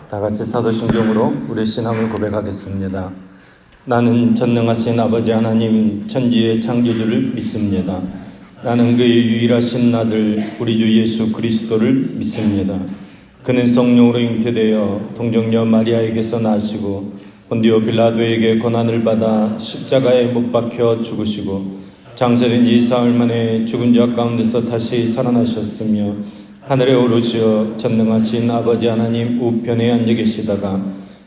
다 같이 사도신경으로 우리 신앙을 고백하겠습니다. 나는 전능하신 아버지 하나님 천지의 창조주를 믿습니다. 나는 그의 유일하신 아들 우리 주 예수 그리스도를 믿습니다. 그는 성령으로 잉태되어 동정녀 마리아에게서 나시고 본디오 빌라도에게 고난을 받아 십자가에 못 박혀 죽으시고 장사된 지 사흘 만에 죽은 자 가운데서 다시 살아나셨으며 하늘에 오르시어 전능하신 아버지 하나님 우편에 앉아 계시다가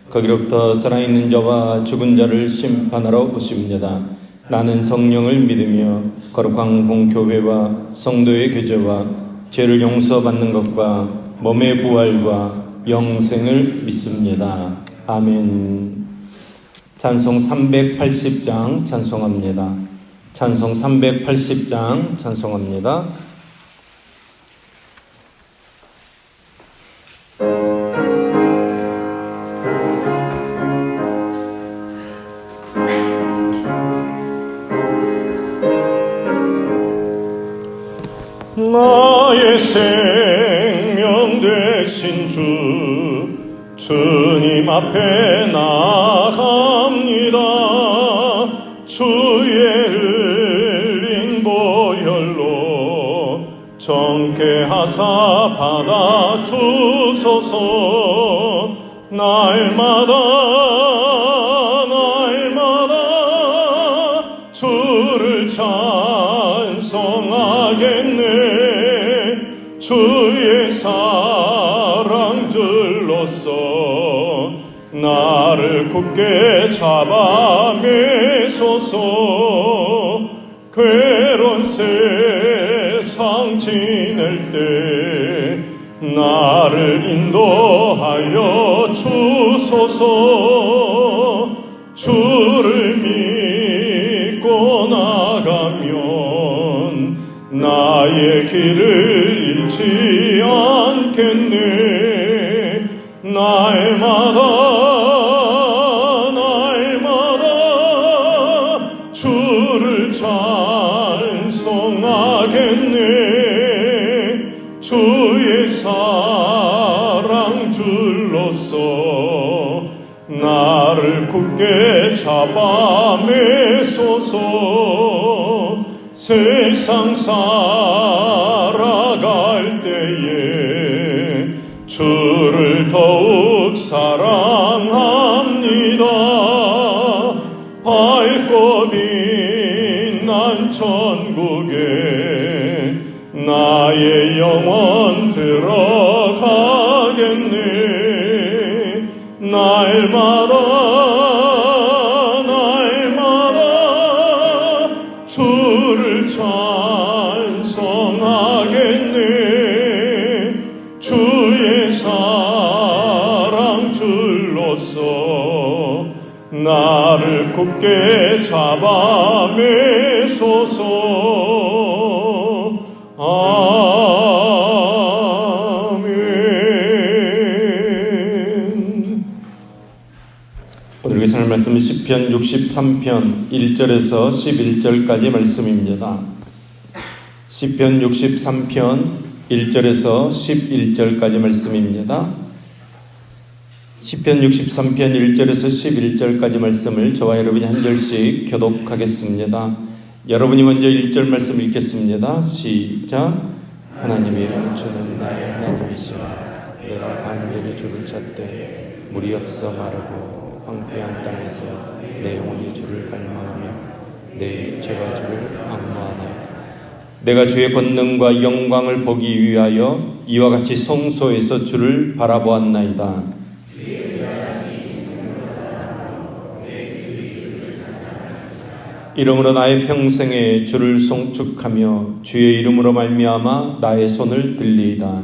거기로부터 살아있는 자와 죽은 자를 심판하러 오십니다. 나는 성령을 믿으며 거룩한 공교회와 성도의 교제와 죄를 용서받는 것과 몸의 부활과 영생을 믿습니다. 아멘. 찬송 380장 찬송합니다. 찬송 380장 찬송합니다. 나의 생명 되신 주님 앞에 나갑니다. 주의 흘린 보혈로 정케 하사 받아 주소서. 날마다 주를 찬송하겠네. 주의 사랑 줄로서 나를 굳게 잡아 매소서. 괴로운 세상 지낼 때 나를 인도하여 주소서. 주를 믿고 나가면 나의 길을 잃지 않겠네. 날마다 주를 찬송하겠네. 주의 사랑 줄로서 나를 굳게 잡아 매소서. 세상 살아갈 때에 주를 더욱 사랑합니다. 밝고 빛난 천국에 나의 영혼 들어가겠네. 날마다 주를 찬송하겠네. 주의 사랑 줄로서 나를 굳게 잡아 매소서. 아멘. 오늘 계시할 말씀은 시편 63편 1절에서 11절까지 말씀입니다. 시편 63편 1절에서 11절까지 말씀입니다. 시편 63편 1절에서 11절까지 말씀을 저와 여러분이 한 절씩 교독하겠습니다. 여러분이 먼저 1절 말씀 읽겠습니다. 시작. 하나님의 주는 나의 하나님이시라. 내가 간절히 주를 찾되 물이 없어 마르고 황폐한 땅에서 내 영혼이 주를 갈망하며 내 죄가 주를 악무하나이다. 내가 주의 권능과 영광을 보기 위하여 이와 같이 성소에서 주를 바라보았나이다. 이러므로 나의 평생에 주를 송축하며 주의 이름으로 말미암아 나의 손을 들리이다.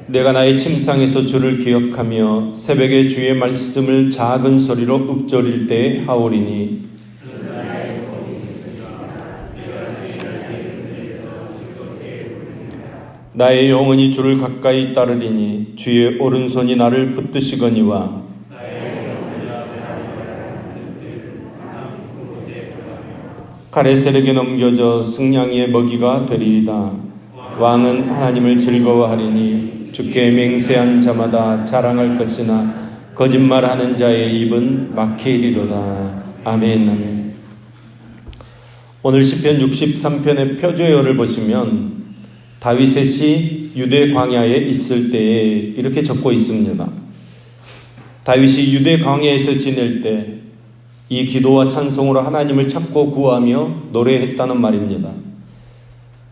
내가 나의 침상에서 주를 기억하며 새벽에 주의 말씀을 작은 소리로 읊조릴 때에 하오리니 나의 영혼이 주를 가까이 따르리니 주의 오른손이 나를 붙드시거니와 칼의 세력에 넘겨져 승냥이의 먹이가 되리이다. 왕은 하나님을 즐거워하리니 주께 맹세한 자마다 자랑할 것이나 거짓말하는 자의 입은 막히리로다. 아멘. 아멘. 오늘 시편 63편의 표제어를 보시면 다윗의 시 유대 광야에 있을 때에 이렇게 적고 있습니다. 다윗이 유대 광야에서 지낼 때 이 기도와 찬송으로 하나님을 찾고 구하며 노래했다는 말입니다.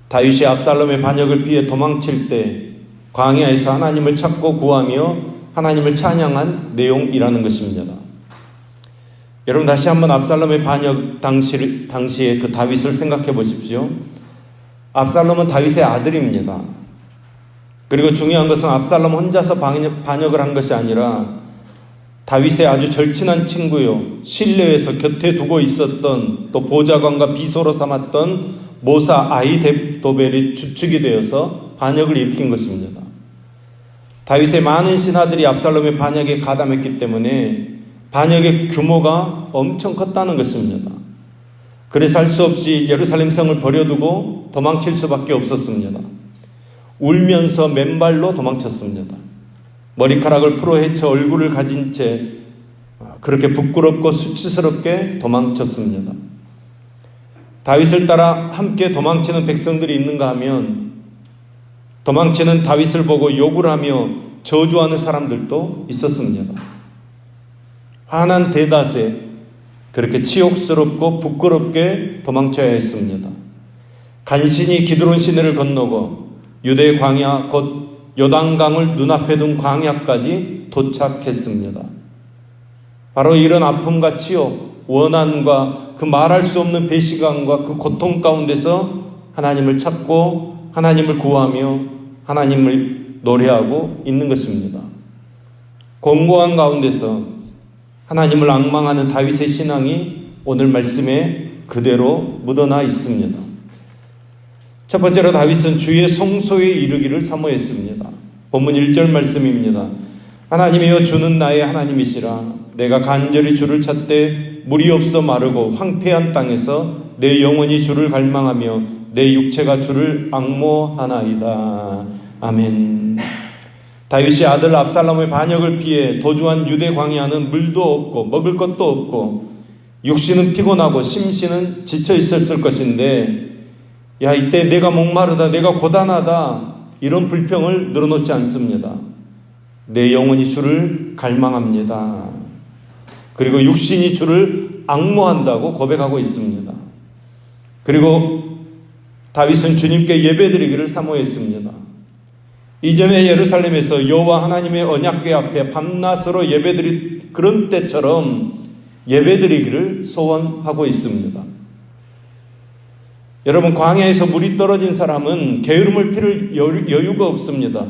다윗이 압살롬의 반역을 피해 도망칠 때 광야에서 하나님을 찾고 구하며 하나님을 찬양한 내용이라는 것입니다. 여러분 다시 한번 압살롬의 반역 당시에 그 다윗을 생각해 보십시오. 압살롬은 다윗의 아들입니다. 그리고 중요한 것은 압살롬 혼자서 반역을 한 것이 아니라 다윗의 아주 절친한 친구요, 신뢰해서 곁에 두고 있었던 또 보좌관과 비서로 삼았던 모사 아히도벨이 주축이 되어서 반역을 일으킨 것입니다. 다윗의 많은 신하들이 압살롬의 반역에 가담했기 때문에 반역의 규모가 엄청 컸다는 것입니다. 그래서 할 수 없이 예루살렘 성을 버려두고 도망칠 수밖에 없었습니다. 울면서 맨발로 도망쳤습니다. 머리카락을 풀어헤쳐 얼굴을 가진 채 그렇게 부끄럽고 수치스럽게 도망쳤습니다. 다윗을 따라 함께 도망치는 백성들이 있는가 하면 도망치는 다윗을 보고 욕을 하며 저주하는 사람들도 있었습니다. 화난 대다수에 그렇게 치욕스럽고 부끄럽게 도망쳐야 했습니다. 간신히 기드론 시내를 건너고 유대 광야 곧 요단강을 눈앞에 둔 광야까지 도착했습니다. 바로 이런 아픔과 치욕, 원한과 그 말할 수 없는 배신감과 그 고통 가운데서 하나님을 찾고 하나님을 구하며 하나님을 노래하고 있는 것입니다. 공고한 가운데서 하나님을 앙망하는 다윗의 신앙이 오늘 말씀에 그대로 묻어나 있습니다. 첫 번째로 다윗은 주의 성소에 이르기를 사모했습니다. 본문 1절 말씀입니다. 하나님이여 주는 나의 하나님이시라. 내가 간절히 주를 찾되 물이 없어 마르고 황폐한 땅에서 내 영혼이 주를 갈망하며 내 육체가 주를 앙모하나이다. 아멘. 다윗이 아들 압살롬의 반역을 피해 도주한 유대 광야는 물도 없고 먹을 것도 없고 육신은 피곤하고 심신은 지쳐 있었을 것인데 야 이때 내가 목마르다 내가 고단하다 이런 불평을 늘어놓지 않습니다. 내 영혼이 주를 갈망합니다. 그리고 육신이 주를 앙모한다고 고백하고 있습니다. 그리고 다윗은 주님께 예배드리기를 사모했습니다. 이전에 예루살렘에서 여호와 하나님의 언약궤 앞에 밤낮으로 예배드릴 그런 때처럼 예배드리기를 소원하고 있습니다. 여러분 광야에서 물이 떨어진 사람은 게으름을 피울 여유가 없습니다.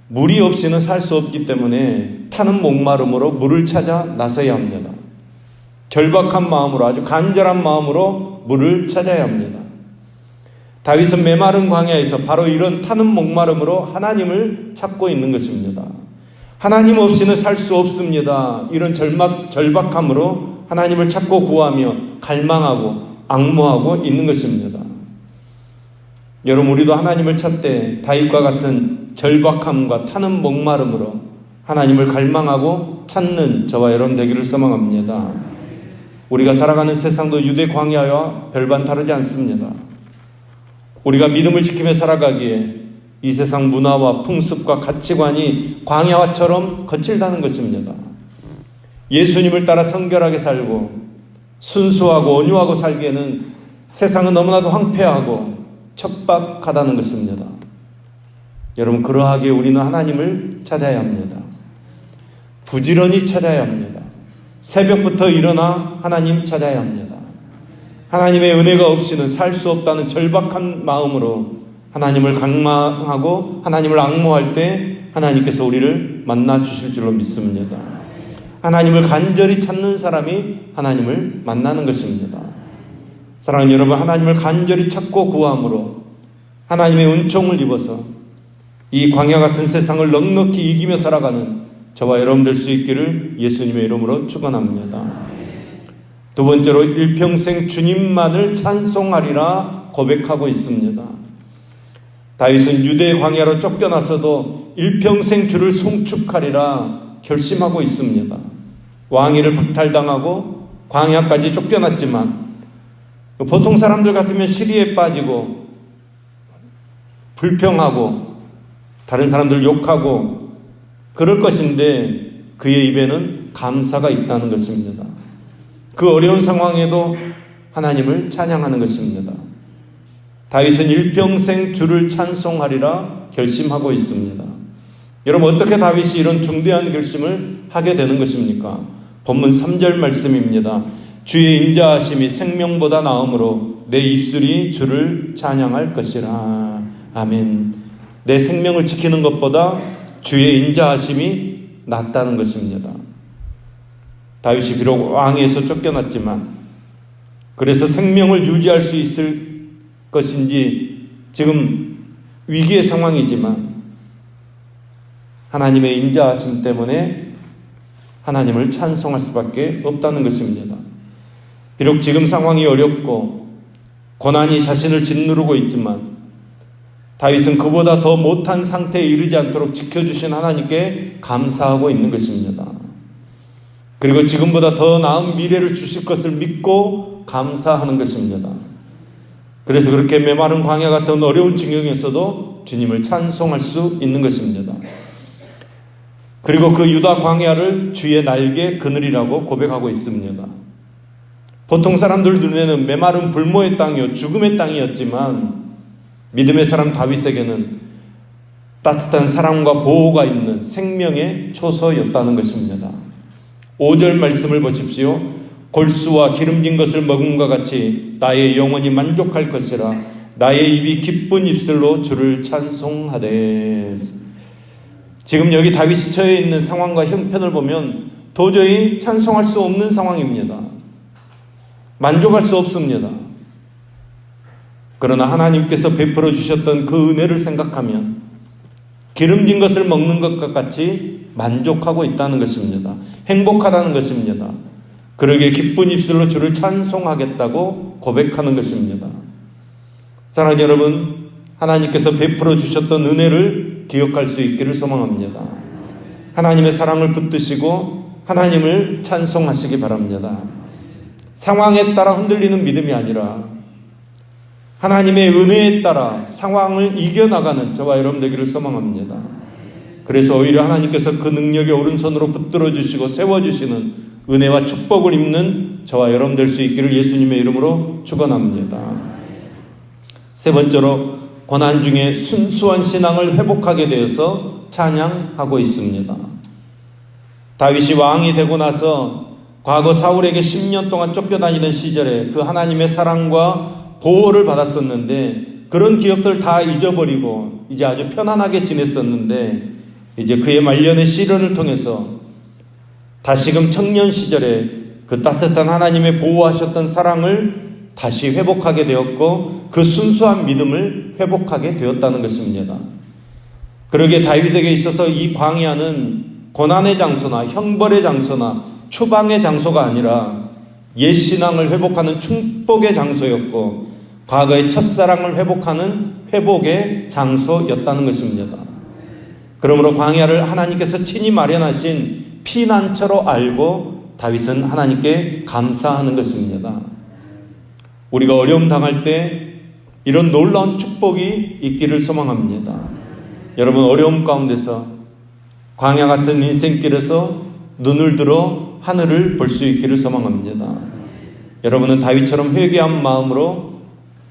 물이 없이는 살 수 없기 때문에 타는 목마름으로 물을 찾아 나서야 합니다. 절박한 마음으로 아주 간절한 마음으로 물을 찾아야 합니다. 다윗은 메마른 광야에서 바로 이런 타는 목마름으로 하나님을 찾고 있는 것입니다. 하나님 없이는 살 수 없습니다. 이런 절박함으로 하나님을 찾고 구하며 갈망하고 앙모하고 있는 것입니다. 여러분 우리도 하나님을 찾되 다윗과 같은 절박함과 타는 목마름으로 하나님을 갈망하고 찾는 저와 여러분 되기를 소망합니다. 우리가 살아가는 세상도 유대 광야와 별반 다르지 않습니다. 우리가 믿음을 지키며 살아가기에 이 세상 문화와 풍습과 가치관이 광야처럼 거칠다는 것입니다. 예수님을 따라 성결하게 살고 순수하고 온유하고 살기에는 세상은 너무나도 황폐하고 척박하다는 것입니다. 여러분 그러하기에 우리는 하나님을 찾아야 합니다. 부지런히 찾아야 합니다. 새벽부터 일어나 하나님 찾아야 합니다. 하나님의 은혜가 없이는 살 수 없다는 절박한 마음으로 하나님을 갈망하고 하나님을 앙모할 때 하나님께서 우리를 만나 주실 줄로 믿습니다. 하나님을 간절히 찾는 사람이 하나님을 만나는 것입니다. 사랑하는 여러분, 하나님을 간절히 찾고 구함으로 하나님의 은총을 입어서 이 광야 같은 세상을 넉넉히 이기며 살아가는 저와 여러분 될 수 있기를 예수님의 이름으로 축원합니다. 두 번째로 일평생 주님만을 찬송하리라 고백하고 있습니다. 다윗은 유대 광야로 쫓겨나서도 일평생 주를 송축하리라 결심하고 있습니다. 왕위를 박탈당하고 광야까지 쫓겨났지만 보통 사람들 같으면 시리에 빠지고 불평하고 다른 사람들 욕하고 그럴 것인데 그의 입에는 감사가 있다는 것입니다. 그 어려운 상황에도 하나님을 찬양하는 것입니다. 다윗은 일평생 주를 찬송하리라 결심하고 있습니다. 여러분, 어떻게 다윗이 이런 중대한 결심을 하게 되는 것입니까? 본문 3절 말씀입니다. 주의 인자하심이 생명보다 나음으로 내 입술이 주를 찬양할 것이라. 아멘. 내 생명을 지키는 것보다 주의 인자하심이 낫다는 것입니다. 다윗이 비록 왕위에서 쫓겨났지만 그래서 생명을 유지할 수 있을 것인지 지금 위기의 상황이지만 하나님의 인자하심 때문에 하나님을 찬송할 수밖에 없다는 것입니다. 비록 지금 상황이 어렵고 고난이 자신을 짓누르고 있지만 다윗은 그보다 더 못한 상태에 이르지 않도록 지켜주신 하나님께 감사하고 있는 것입니다. 그리고 지금보다 더 나은 미래를 주실 것을 믿고 감사하는 것입니다. 그래서 그렇게 메마른 광야 같은 어려운 지경에서도 주님을 찬송할 수 있는 것입니다. 그리고 그 유다 광야를 주의 날개 그늘이라고 고백하고 있습니다. 보통 사람들 눈에는 메마른 불모의 땅이요 죽음의 땅이었지만 믿음의 사람 다윗에게는 따뜻한 사랑과 보호가 있는 생명의 초소였다는 것입니다. 5절 말씀을 보십시오. 골수와 기름진 것을 먹음과 같이 나의 영혼이 만족할 것이라. 나의 입이 기쁜 입술로 주를 찬송하되. 지금 여기 다윗이 처해 있는 상황과 형편을 보면 도저히 찬송할 수 없는 상황입니다. 만족할 수 없습니다. 그러나 하나님께서 베풀어 주셨던 그 은혜를 생각하면 기름진 것을 먹는 것과 같이 만족하고 있다는 것입니다. 행복하다는 것입니다. 그러기에 기쁜 입술로 주를 찬송하겠다고 고백하는 것입니다. 사랑하는 여러분, 하나님께서 베풀어 주셨던 은혜를 기억할 수 있기를 소망합니다. 하나님의 사랑을 붙드시고 하나님을 찬송하시기 바랍니다. 상황에 따라 흔들리는 믿음이 아니라 하나님의 은혜에 따라 상황을 이겨나가는 저와 여러분 되기를 소망합니다. 그래서 오히려 하나님께서 그 능력의 오른손으로 붙들어 주시고 세워주시는 은혜와 축복을 입는 저와 여러분 될 수 있기를 예수님의 이름으로 축원합니다. 세 번째로 고난 중에 순수한 신앙을 회복하게 되어서 찬양하고 있습니다. 다윗이 왕이 되고 나서 과거 사울에게 10년 동안 쫓겨다니던 시절에 그 하나님의 사랑과 보호를 받았었는데 그런 기억들 다 잊어버리고 이제 아주 편안하게 지냈었는데 이제 그의 말년의 시련을 통해서 다시금 청년 시절에 그 따뜻한 하나님의 보호하셨던 사랑을 다시 회복하게 되었고 그 순수한 믿음을 회복하게 되었다는 것입니다. 그러기에 다윗에게 있어서 이 광야는 고난의 장소나 형벌의 장소나 추방의 장소가 아니라 옛 신앙을 회복하는 축복의 장소였고 과거의 첫사랑을 회복하는 회복의 장소였다는 것입니다. 그러므로 광야를 하나님께서 친히 마련하신 피난처로 알고 다윗은 하나님께 감사하는 것입니다. 우리가 어려움 당할 때 이런 놀라운 축복이 있기를 소망합니다. 여러분, 어려움 가운데서 광야 같은 인생길에서 눈을 들어 하늘을 볼 수 있기를 소망합니다. 여러분은 다윗처럼 회개한 마음으로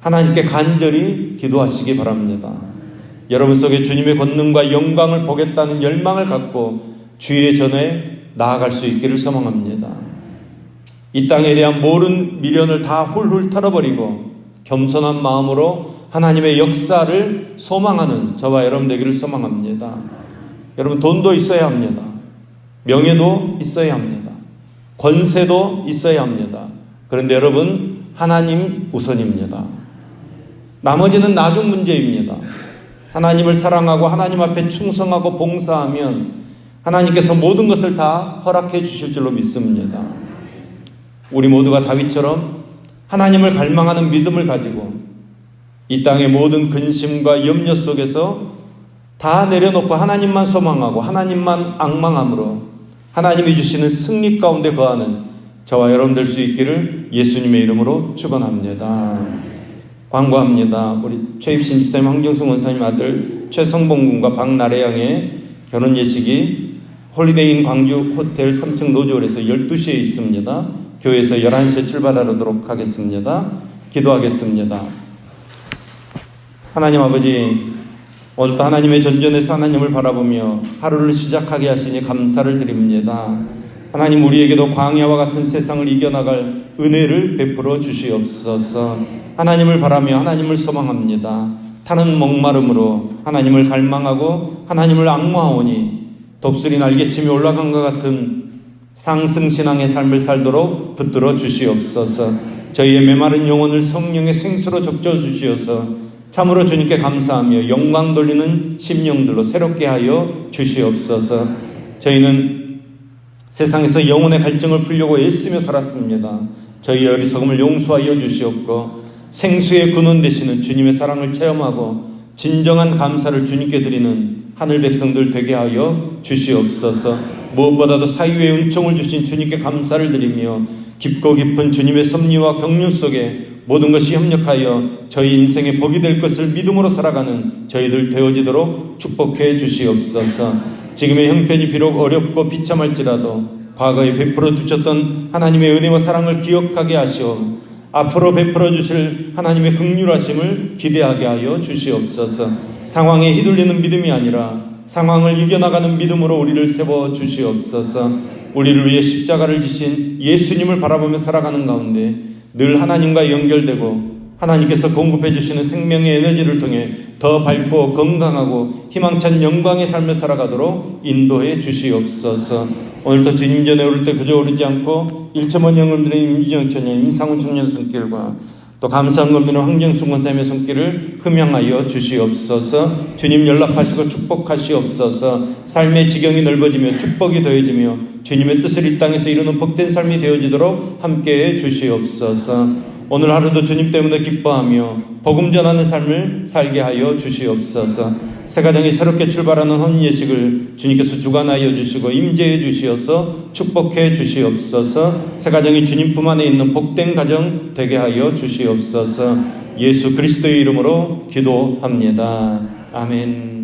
하나님께 간절히 기도하시기 바랍니다. 여러분 속에 주님의 권능과 영광을 보겠다는 열망을 갖고 주의 전에 나아갈 수 있기를 소망합니다. 이 땅에 대한 모든 미련을 다 훌훌 털어버리고 겸손한 마음으로 하나님의 역사를 소망하는 저와 여러분 되기를 소망합니다. 여러분, 돈도 있어야 합니다. 명예도 있어야 합니다. 권세도 있어야 합니다. 그런데 여러분, 하나님 우선입니다. 나머지는 나중 문제입니다. 하나님을 사랑하고 하나님 앞에 충성하고 봉사하면 하나님께서 모든 것을 다 허락해 주실 줄로 믿습니다. 우리 모두가 다윗처럼 하나님을 갈망하는 믿음을 가지고 이 땅의 모든 근심과 염려 속에서 다 내려놓고 하나님만 소망하고 하나님만 앙망함으로 하나님이 주시는 승리 가운데 거하는 저와 여러분 될 수 있기를 예수님의 이름으로 축원합니다. 광고합니다. 우리 최입신 집사님, 황정숙 원사님 아들 최성봉 군과 박나래 양의 결혼 예식이 홀리데이인 광주 호텔 3층 노즈홀에서 12시에 있습니다. 교회에서 11시에 출발하도록 하겠습니다. 기도하겠습니다. 하나님 아버지, 오늘도 하나님의 전전에서 하나님을 바라보며 하루를 시작하게 하시니 감사를 드립니다. 하나님, 우리에게도 광야와 같은 세상을 이겨나갈 은혜를 베풀어 주시옵소서. 하나님을 바라며 하나님을 소망합니다. 타는 목마름으로 하나님을 갈망하고 하나님을 앙모하오니 독수리 날개치며 올라간 것 같은 상승신앙의 삶을 살도록 붙들어 주시옵소서. 저희의 메마른 영혼을 성령의 생수로 적셔 주시어서 참으로 주님께 감사하며 영광 돌리는 심령들로 새롭게 하여 주시옵소서. 저희는 세상에서 영혼의 갈증을 풀려고 애쓰며 살았습니다. 저희의 어리석음을 용서하여 주시옵고 생수의 근원 되시는 주님의 사랑을 체험하고 진정한 감사를 주님께 드리는 하늘 백성들 되게 하여 주시옵소서. 무엇보다도 사유의 은총을 주신 주님께 감사를 드리며 깊고 깊은 주님의 섭리와 경륜 속에 모든 것이 협력하여 저희 인생의 복이 될 것을 믿음으로 살아가는 저희들 되어지도록 축복해 주시옵소서. 지금의 형편이 비록 어렵고 비참할지라도 과거에 베풀어 두셨던 하나님의 은혜와 사랑을 기억하게 하시오 앞으로 베풀어 주실 하나님의 긍휼하심을 기대하게 하여 주시옵소서. 상황에 휘둘리는 믿음이 아니라 상황을 이겨나가는 믿음으로 우리를 세워 주시옵소서. 우리를 위해 십자가를 지신 예수님을 바라보며 살아가는 가운데 늘 하나님과 연결되고 하나님께서 공급해 주시는 생명의 에너지를 통해 더 밝고 건강하고 희망찬 영광의 삶을 살아가도록 인도해 주시옵소서. 오늘도 주님 전에 오를 때 그저 오르지 않고 일천만 영을 드린 임진영 천년, 임상훈 청년 손길과 또 감사한 건면은 황정숙 원사님의 손길을 흠양하여 주시옵소서. 주님 연락하시고 축복하시옵소서. 삶의 지경이 넓어지며 축복이 더해지며 주님의 뜻을 이 땅에서 이루는 복된 삶이 되어지도록 함께해 주시옵소서. 오늘 하루도 주님 때문에 기뻐하며 복음 전하는 삶을 살게 하여 주시옵소서. 새 가정이 새롭게 출발하는 혼인 예식을 주님께서 주관하여 주시고 임재해 주시어서 축복해 주시옵소서. 새 가정이 주님뿐 안에 있는 복된 가정 되게 하여 주시옵소서. 예수 그리스도의 이름으로 기도합니다. 아멘.